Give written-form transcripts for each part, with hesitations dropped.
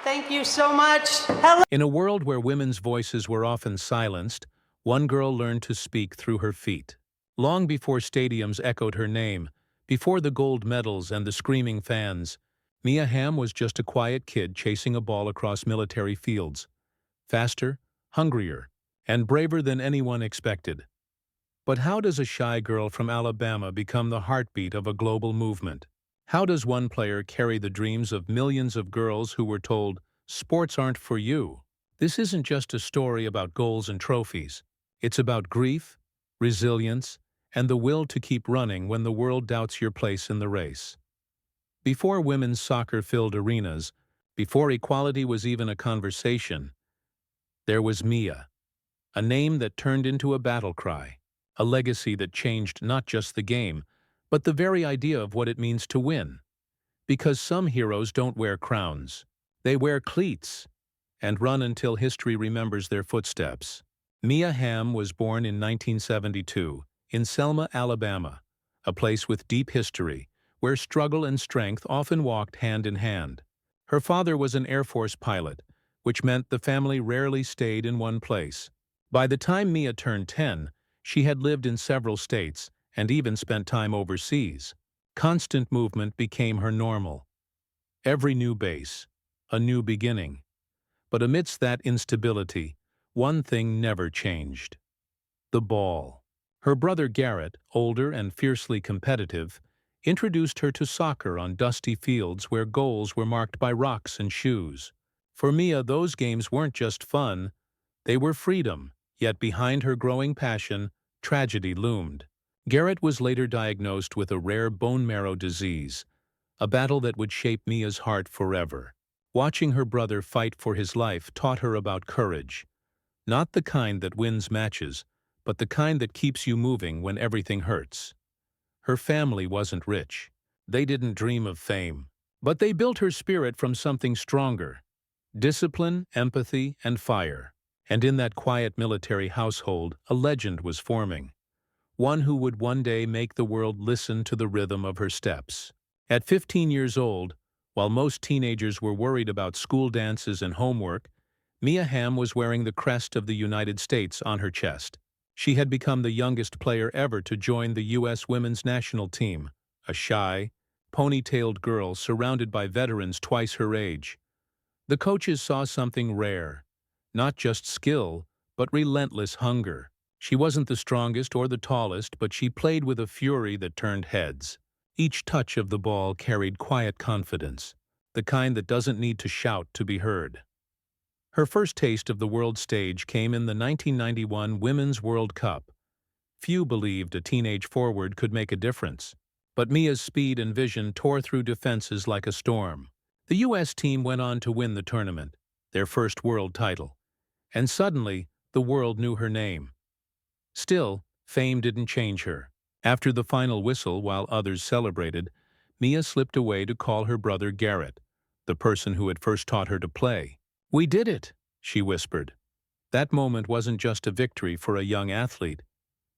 Thank you so much. Hello. In a world where women's voices were often silenced, one girl learned to speak through her feet. Long before stadiums echoed her name, before the gold medals and the screaming fans, Mia Hamm was just a quiet kid chasing a ball across military fields. Faster, hungrier, and braver than anyone expected. But how does a shy girl from Alabama become the heartbeat of a global movement? How does one player carry the dreams of millions of girls who were told, "Sports aren't for you"? This isn't just a story about goals and trophies. It's about grief, resilience, and the will to keep running when the world doubts your place in the race. Before women's soccer filled arenas, before equality was even a conversation, there was Mia, a name that turned into a battle cry, a legacy that changed not just the game, but the very idea of what it means to win. Because some heroes don't wear crowns. They wear cleats and run until history remembers their footsteps. Mia Hamm was born in 1972 in Selma, Alabama, a place with deep history, where struggle and strength often walked hand in hand. Her father was an Air Force pilot, which meant the family rarely stayed in one place. By the time Mia turned 10, she had lived in several states and even spent time overseas. Constant movement became her normal. Every new base, a new beginning. But amidst that instability, one thing never changed: the ball. Her brother Garrett, older and fiercely competitive, introduced her to soccer on dusty fields where goals were marked by rocks and shoes. For Mia, those games weren't just fun, they were freedom, yet behind her growing passion, tragedy loomed. Garrett was later diagnosed with a rare bone marrow disease, a battle that would shape Mia's heart forever. Watching her brother fight for his life taught her about courage, not the kind that wins matches, but the kind that keeps you moving when everything hurts. Her family wasn't rich. They didn't dream of fame. But they built her spirit from something stronger: discipline, empathy, and fire. And in that quiet military household, a legend was forming. One who would one day make the world listen to the rhythm of her steps. At 15 years old, while most teenagers were worried about school dances and homework, Mia Hamm was wearing the crest of the United States on her chest. She had become the youngest player ever to join the U.S. women's national team, a shy, ponytailed girl surrounded by veterans twice her age. The coaches saw something rare: not just skill, but relentless hunger. She wasn't the strongest or the tallest, but she played with a fury that turned heads. Each touch of the ball carried quiet confidence, the kind that doesn't need to shout to be heard. Her first taste of the world stage came in the 1991 Women's World Cup. Few believed a teenage forward could make a difference, but Mia's speed and vision tore through defenses like a storm. The U.S. team went on to win the tournament, their first world title, and suddenly the world knew her name. Still, fame didn't change her. After the final whistle, while others celebrated, Mia slipped away to call her brother Garrett, the person who had first taught her to play. "We did it," she whispered. That moment wasn't just a victory for a young athlete.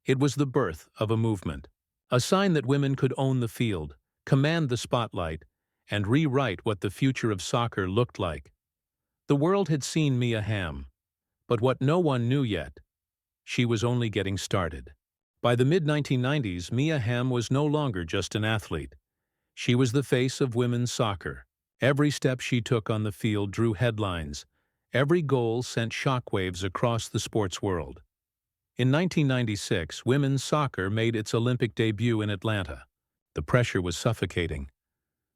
It was the birth of a movement, a sign that women could own the field, command the spotlight, and rewrite what the future of soccer looked like. The world had seen Mia Hamm, but what no one knew yet: she was only getting started. By the mid-1990s, Mia Hamm was no longer just an athlete. She was the face of women's soccer. Every step she took on the field drew headlines. Every goal sent shockwaves across the sports world. In 1996, women's soccer made its Olympic debut in Atlanta. The pressure was suffocating.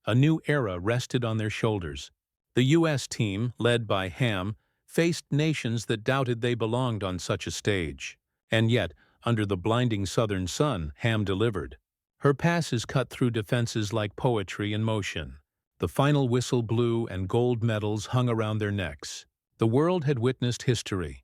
A new era rested on their shoulders. The U.S. team, led by Hamm, faced nations that doubted they belonged on such a stage. And yet, under the blinding southern sun, Hamm delivered. Her passes cut through defenses like poetry in motion. The final whistle blew and gold medals hung around their necks. The world had witnessed history.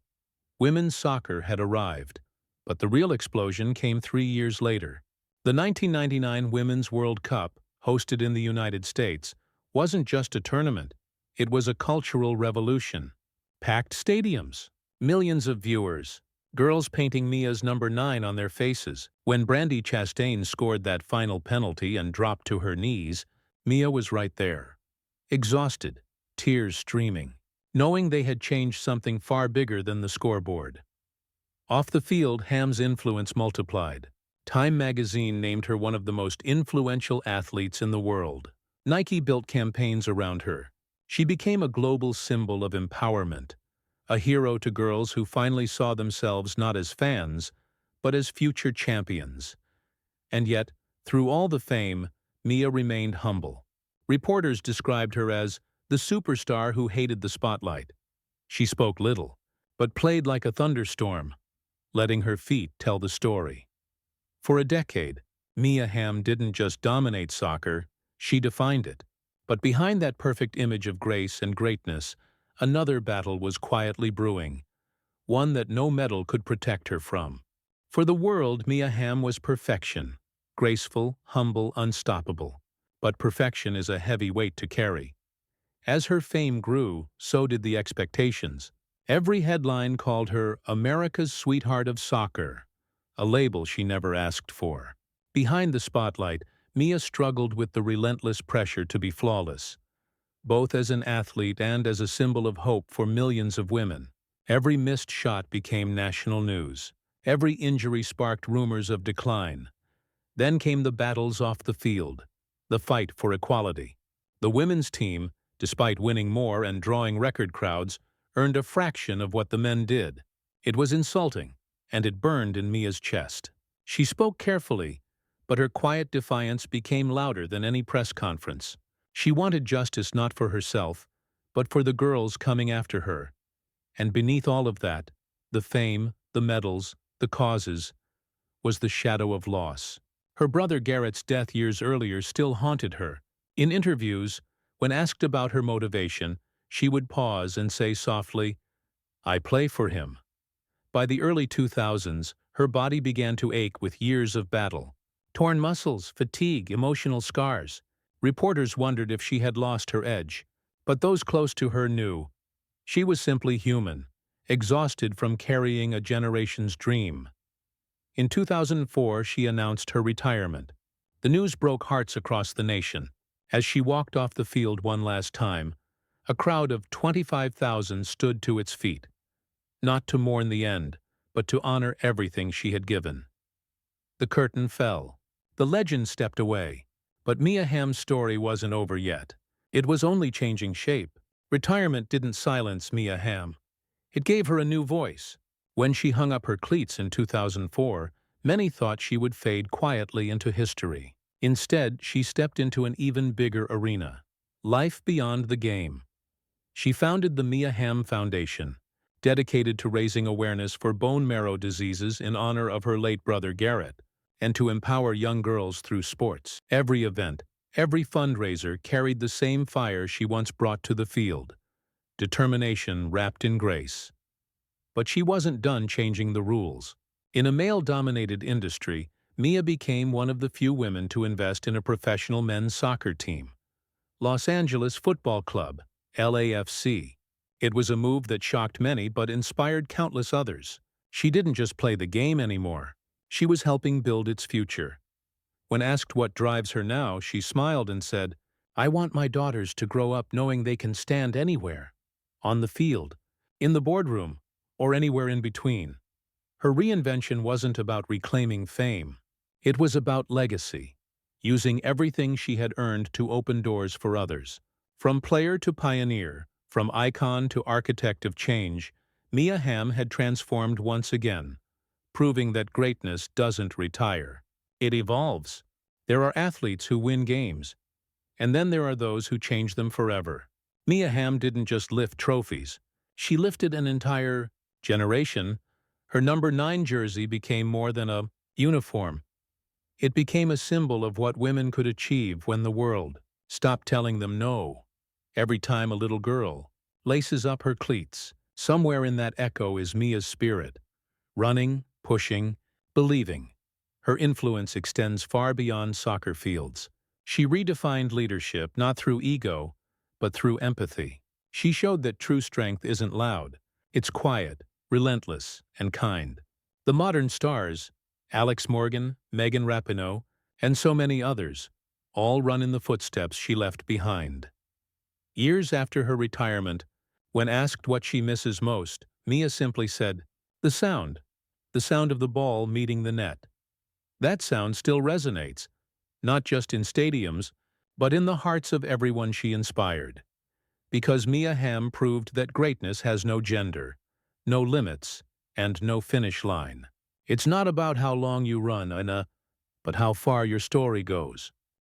Women's soccer had arrived. But the real explosion came 3 years later. The 1999 Women's World Cup, hosted in the United States, wasn't just a tournament. It was a cultural revolution. Packed stadiums, millions of viewers, girls painting Mia's number 9 on their faces. When Brandi Chastain scored that final penalty and dropped to her knees, Mia was right there. Exhausted, tears streaming, knowing they had changed something far bigger than the scoreboard. Off the field, Hamm's influence multiplied. Time magazine named her one of the most influential athletes in the world. Nike built campaigns around her. She became a global symbol of empowerment, a hero to girls who finally saw themselves not as fans, but as future champions. And yet, through all the fame, Mia remained humble. Reporters described her as the superstar who hated the spotlight. She spoke little, but played like a thunderstorm, letting her feet tell the story. For a decade, Mia Hamm didn't just dominate soccer, she defined it. But behind that perfect image of grace and greatness, another battle was quietly brewing, one that no medal could protect her from. For the world, Mia Hamm was perfection, graceful, humble, unstoppable. But perfection is a heavy weight to carry. As her fame grew, so did the expectations. Every headline called her America's sweetheart of soccer, a label she never asked for. Behind the spotlight, Mia struggled with the relentless pressure to be flawless, both as an athlete and as a symbol of hope for millions of women. Every missed shot became national news. Every injury sparked rumors of decline. Then came the battles off the field, the fight for equality. The women's team, despite winning more and drawing record crowds, earned a fraction of what the men did. It was insulting, and it burned in Mia's chest. She spoke carefully, but her quiet defiance became louder than any press conference. She wanted justice not for herself, but for the girls coming after her. And beneath all of that, the fame, the medals, the causes, was the shadow of loss. Her brother Garrett's death years earlier still haunted her. In interviews, when asked about her motivation, she would pause and say softly, "I play for him." By the early 2000s, her body began to ache with years of battle. Torn muscles, fatigue, emotional scars. Reporters wondered if she had lost her edge. But those close to her knew. She was simply human, exhausted from carrying a generation's dream. In 2004, she announced her retirement. The news broke hearts across the nation. As she walked off the field one last time, a crowd of 25,000 stood to its feet, not to mourn the end, but to honor everything she had given. The curtain fell. The legend stepped away. But Mia Hamm's story wasn't over yet. It was only changing shape. Retirement didn't silence Mia Hamm. It gave her a new voice. When she hung up her cleats in 2004, many thought she would fade quietly into history. Instead, she stepped into an even bigger arena. Life beyond the game. She founded the Mia Hamm Foundation, dedicated to raising awareness for bone marrow diseases in honor of her late brother Garrett, and to empower young girls through sports. Every event, every fundraiser carried the same fire she once brought to the field, determination wrapped in grace. But she wasn't done changing the rules. In a male-dominated industry, Mia became one of the few women to invest in a professional men's soccer team. Los Angeles Football Club, LAFC. It was a move that shocked many but inspired countless others. She didn't just play the game anymore. She was helping build its future. When asked what drives her now, she smiled and said, "I want my daughters to grow up knowing they can stand anywhere. On the field, in the boardroom, or anywhere in between." Her reinvention wasn't about reclaiming fame. It was about legacy, using everything she had earned to open doors for others. From player to pioneer, from icon to architect of change, Mia Hamm had transformed once again, proving that greatness doesn't retire. It evolves. There are athletes who win games, and then there are those who change them forever. Mia Hamm didn't just lift trophies. She lifted an entire generation. Her number 9 jersey became more than a uniform. It became a symbol of what women could achieve when the world stopped telling them no. Every time a little girl laces up her cleats, somewhere in that echo is Mia's spirit. Running, pushing, believing. Her influence extends far beyond soccer fields. She redefined leadership not through ego, but through empathy. She showed that true strength isn't loud. It's quiet, relentless, and kind. The modern stars, Alex Morgan, Megan Rapinoe, and so many others, all run in the footsteps she left behind. Years after her retirement, when asked what she misses most, Mia simply said, "The sound. The sound of the ball meeting the net." That sound still resonates, not just in stadiums, but in the hearts of everyone she inspired. Because Mia Hamm proved that greatness has no gender, no limits, and no finish line. It's not about how long you run, but how far your story goes.